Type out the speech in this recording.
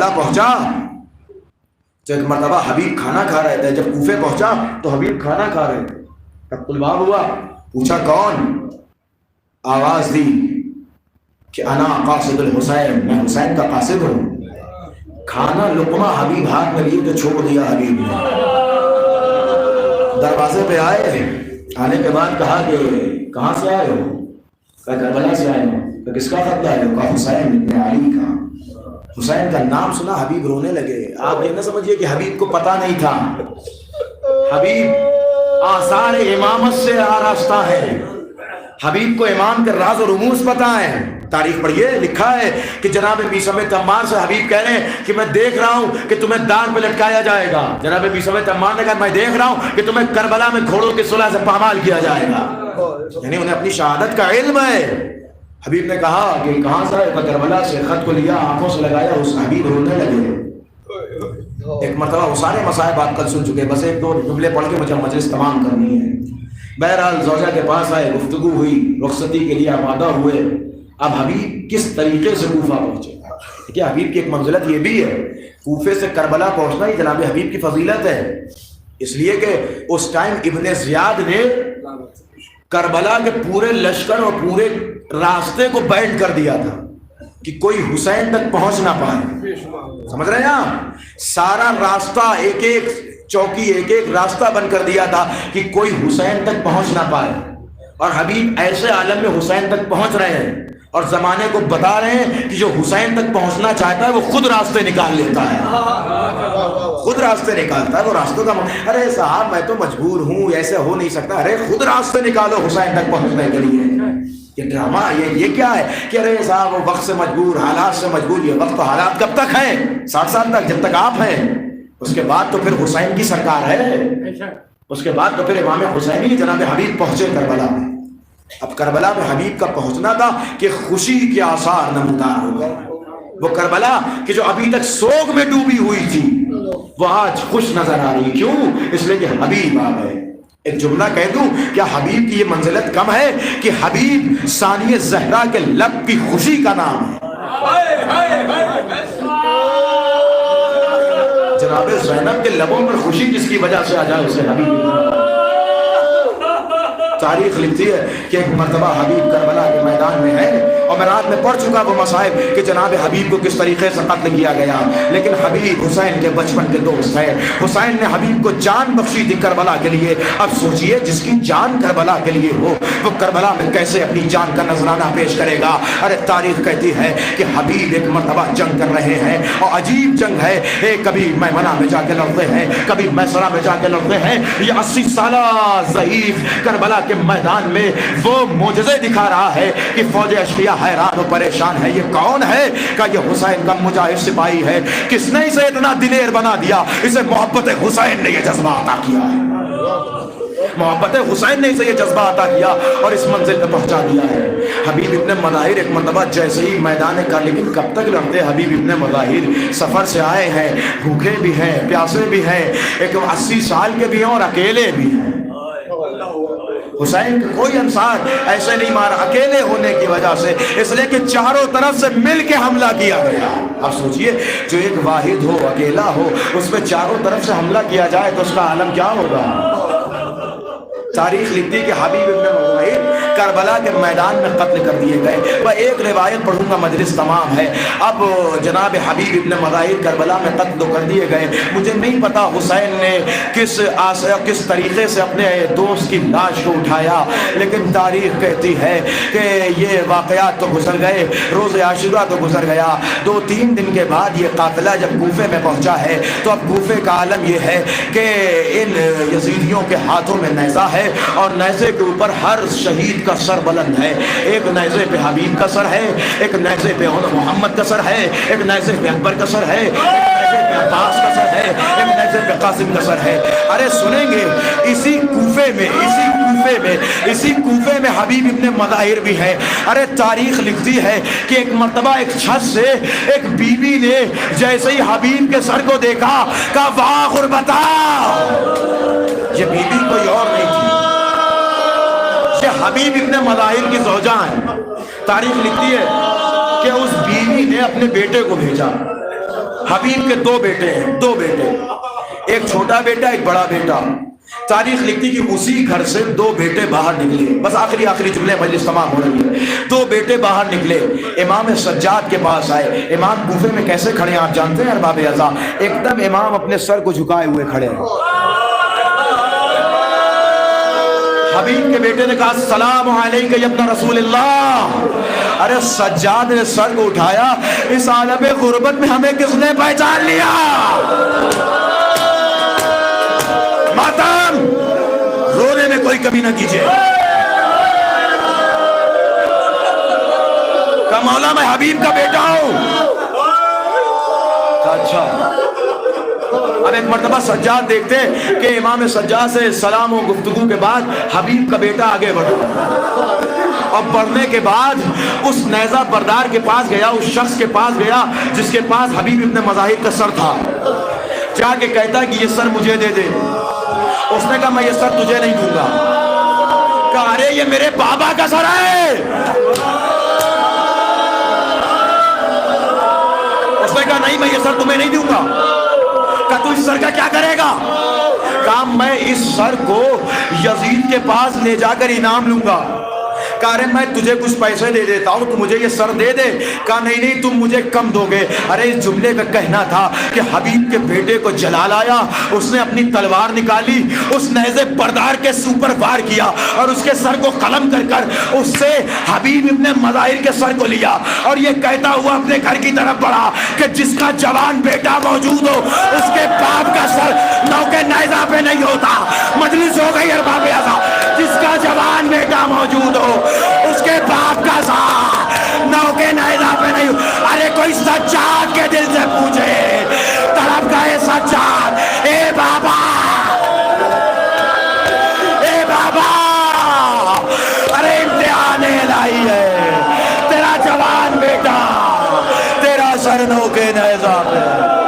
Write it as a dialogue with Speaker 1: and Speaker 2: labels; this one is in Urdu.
Speaker 1: کربلا پہنچا تو ایک مرتبہ حبیب کھانا کھا رہے تھے. جب کوفے پہنچا تو حبیب کھانا کھا رہے تھے. تب الباب ہوا, پوچھا کون؟ آواز دی کہ انا قاصد الحسین, میں حسین کا قاصد ہوں. کھانا لقمہ حبیب ہاتھ میں لیے تو چھوڑ دیا حبیب نے. دروازے پہ آئے, آنے کے بعد کہا کہ کہاں سے آئے ہو؟ کہا کربلا سے آئے ہو. کہ کس کا خط لائے ہو؟ کہا حسین ابن علی کا. حسین کا نام سنا حبیب رونے لگے. آپ یہ نہ سمجھیے کہ حبیب کو پتہ نہیں تھا, حبیب آثار امامت سے آراستہ ہے. حبیب کو امام کے راز و رموز پتہ ہے. تاریخ پڑھیے, لکھا ہے کہ جناب بیسم تمار سے حبیب کہہ رہے ہیں کہ میں دیکھ رہا ہوں کہ تمہیں دار پہ لٹکایا جائے گا. جناب بیسم تمار نے کہا میں دیکھ رہا ہوں کہ تمہیں کربلا میں گھوڑوں کی صلح سے پامال کیا جائے گا. یعنی انہیں اپنی شہادت کا علم ہے. حبیب نے کہا کہ کہاں سے آئے؟ کربلا سے. خط کو لیا, آنکھوں سے لگایا, اس حبیب رونے لگے. ایک مرتبہ وہ سارے مصائب آپ کل سن چکے, بس ایک دو جملے پڑھ کے مجھے مجلس تمام کرنی ہے. بہرحال زوجہ کے پاس آئے, گفتگو ہوئی, رخصتی کے لیے آمادہ ہوئے. اب حبیب کس طریقے سے کوفہ پہنچے؟ دیکھیے حبیب کی ایک منزلت یہ بھی ہے, کوفے سے کربلا پہنچنا ہی جناب حبیب کی فضیلت ہے. اس لیے کہ اس ٹائم ابن زیاد نے کربلا کے پورے لشکر اور پورے راستے کو بینڈ کر دیا تھا کہ کوئی حسین تک پہنچ نہ پائے. سمجھ رہے ہیں آپ؟ سارا راستہ, ایک ایک چوکی, ایک ایک راستہ بند کر دیا تھا کہ کوئی حسین تک پہنچ نہ پائے. اور حبیب ایسے عالم میں حسین تک پہنچ رہے ہیں اور زمانے کو بتا رہے ہیں کہ جو حسین تک پہنچنا چاہتا ہے وہ خود راستے نکال لیتا ہے, خود راستے نکالتا ہے. وہ راستوں کا ارے صاحب میں تو مجبور ہوں, ایسے ہو نہیں سکتا. ارے خود راستے نکالو حسین تک پہنچنے کے لیے. یہ ڈرامہ یہ کیا ہے کہ ارے صاحب وہ وقت سے مجبور, حالات سے مجبور. یہ وقت تو حالات کب تک ہیں؟ 60 سال تک, جب تک آپ ہیں. اس کے بعد تو پھر حسین کی سرکار ہے. اس کے بعد تو پھر امام حسینی جناب حبیب پہنچے کربلا میں. اب کربلا میں حبیب کا پہنچنا تھا کہ خوشی کے آثار نمودار ہو گئے. وہ کربلا کہ جو ابھی تک سوگ میں ڈوبی ہوئی تھی وہ آج خوش نظر آ رہی. کیوں؟ اس لیے کہ حبیب آ گئے. ایک جملہ کہہ دوں, کیا حبیب کی یہ منزلت کم ہے کہ حبیب ثانیہ زہرا کے لب کی خوشی کا نام ہے. جناب زینب کے لبوں پر خوشی جس کی وجہ سے آ جائے اسے حبیب. تاریخ لکھتی ہے کہ ایک مرتبہ حبیب کربلا کے میدان میں ہے اور میں رات میں پڑھ چکا وہ مصائب کہ جناب حبیب کو کس طریقے سے قتل کیا گیا. لیکن حبیب حسین کے بچپن کے دوست ہے. حسین نے حبیب کو جان بخشی تھی کربلا کے لیے. اب سوچئے جس کی جان کربلا کے لیے ہو وہ کربلا میں کیسے اپنی جان کا نذرانہ پیش کرے گا. ارے تاریخ کہتی ہے کہ حبیب ایک مرتبہ جنگ کر رہے ہیں اور عجیب جنگ ہے. کبھی میمنہ میں جا کے لڑتے ہیں, کبھی میسرہ میں جا کے لڑتے ہیں. یہ 80 سالہ ضعیف کربلا کے میدان میں وہ معجزے دکھا رہا ہے کہ فوج اشقیاء حیران و پریشان ہے. یہ کون ہے؟ کہ یہ حسین کا مجاہد سپاہی ہے. کس نے اسے اتنا دلیر بنا دیا؟ اسے محبت حسین نے یہ جذبہ عطا کیا ہے. محبت حسین نے اسے یہ جذبہ عطا کیا اور اس منزل پہ پہنچا دیا ہے. حبیب ابن مظاہر ایک مرتبہ جیسے ہی میدان کا, لیکن کب تک لڑتے حبیب ابن مظاہر؟ سفر سے آئے ہیں, بھوکے بھی ہیں, پیاسے بھی ہیں, ایک 80 سال کے بھی ہیں اور اکیلے بھی ہیں. حسین کوئی انصار ایسے نہیں مارا اکیلے ہونے کی وجہ سے, اس لیے کہ چاروں طرف سے مل کے حملہ کیا گیا. اب سوچئے جو ایک واحد ہو, اکیلا ہو, اس پہ چاروں طرف سے حملہ کیا جائے تو اس کا عالم کیا ہوگا. تاریخ لکھتی کہ حبیب ابن مظاہر کربلا کے میدان میں قتل کر دیے گئے. میں ایک روایت پڑھوں گا, مجلس تمام ہے. اب جناب حبیب ابن مظاہر کربلا میں قتل کر دیے گئے. مجھے نہیں پتا حسین نے کس طریقے سے اپنے دوست کی لاش کو اٹھایا, لیکن تاریخ کہتی ہے کہ یہ واقعات تو گزر گئے, روز عاشورہ تو گزر گیا. 2-3 دن کے بعد یہ قافلہ جب کوفے میں پہنچا ہے تو اب کوفے کا عالم یہ ہے کہ ان یزیدیوں کے ہاتھوں میں نیزہ ہے اور نیزے کے اوپر ہر شہید کا سر بلند ہے. ایک نیزے پہ حبیب کا سر ہے, ایک نیزے پہ محمد کا سر ہے, ایک نیزے پہ اکبر کا سر ہے, ایک نیزے پہ عباس کا سر ہے, ایک نیزے پہ قاسم کا سر ہے. ارے سنیں گے اسی کوفے میں حبیب ابن مظاہر بھی ہے. ارے تاریخ لکھتی ہے کہ ایک مرتبہ ایک چھت سے ایک بی بی نے جیسے ہی حبیب کے سر کو دیکھا کہا واہ غربتا. یہ بی بی کوئی اور نہیں تھی, یہ حبیب ابن مظاہر کی زوجہ ہیں. تاریخ لکھتی ہے کہ اس بیوی نے اپنے بیٹے کو بھیجا حبیب کے دو بیٹے ہیں، دو بیٹے، ایک چھوٹا بیٹا ایک بڑا بیٹا۔ تاریخ لکھتی کہ اسی گھر سے دو بیٹے باہر نکلے، بس آخری جملے مجلس تمام ہو رہی ہے۔ دو بیٹے باہر نکلے، امام سجاد کے پاس آئے۔ امام کوفے میں کیسے کھڑے ہیں آپ جانتے ہیں ارباب اعضاء؟ ایک دم امام اپنے سر کو جھکائے ہوئے کھڑے ہیں۔ حبیب کے بیٹے نے کہا السلام علیکم یا ابن رسول اللہ۔ ارے سجاد نے سر کو اٹھایا، اس عالم غربت میں ہمیں کس نے پہچان لیا؟ ماتم رونے میں کوئی کمی نہ کیجیے، کہ مولا میں حبیب کا بیٹا ہوں۔ اچھا، اب ایک مرتبہ سجاد دیکھتے کہ امام سجاد سے سلام و گفتگو کے بعد حبیب کا بیٹا آگے بڑھا، اور بڑھنے کے بعد اس نیزہ بردار کے پاس گیا، اس شخص کے پاس گیا جس کے پاس حبیب ابن مظاہر کا سر تھا۔ جا کے کہتا کہ یہ سر مجھے دے دے۔ اس نے کہا میں یہ سر تجھے نہیں دوں گا۔ کہا ارے یہ میرے بابا کا سر ہے۔ اس نے کہا نہیں میں یہ سر تمہیں نہیں دوں گا۔ کہا تو اس سر کا کیا کرے گا؟ کہا میں اس سر کو یزید کے پاس لے جا کر انعام لوں گا۔ کہا ارے میں تجھے کچھ پیسے دے دیتا ہوں، تو مجھے یہ سر دے دے۔ کہا نہیں نہیں تم مجھے کم دو گے۔ ارے اس جملے کا کہنا تھا کہ حبیب کے بیٹے کو جلال آیا، اس نے اپنی تلوار نکالی، اس نیزے بردار کے سوپر وار کیا اور اس کے سر کو قلم کر کر اس سے حبیب ابن مظاہر کے سر کو لیا، اور یہ کہتا ہوا اپنے گھر کی طرف بڑھا کہ جس کا جوان بیٹا موجود ہو اس کے باپ کا سر نوکے نیزہ پہ نہیں ہوتا۔ مجلس ہو گئی ارباب اعضاء، جس کا جوان بیٹا موجود ہو اس کے باپ کا سر نوکے نیزہ پہ نہیں ہوتا۔ ارے کوئی سجاد کے دل سے پوچھے، طرف گئے سجاد، اے بابا اے بابا، ارے امتحان الہی ہے، تیرا جوان بیٹا تیرا سر نوکے نیزہ پہ۔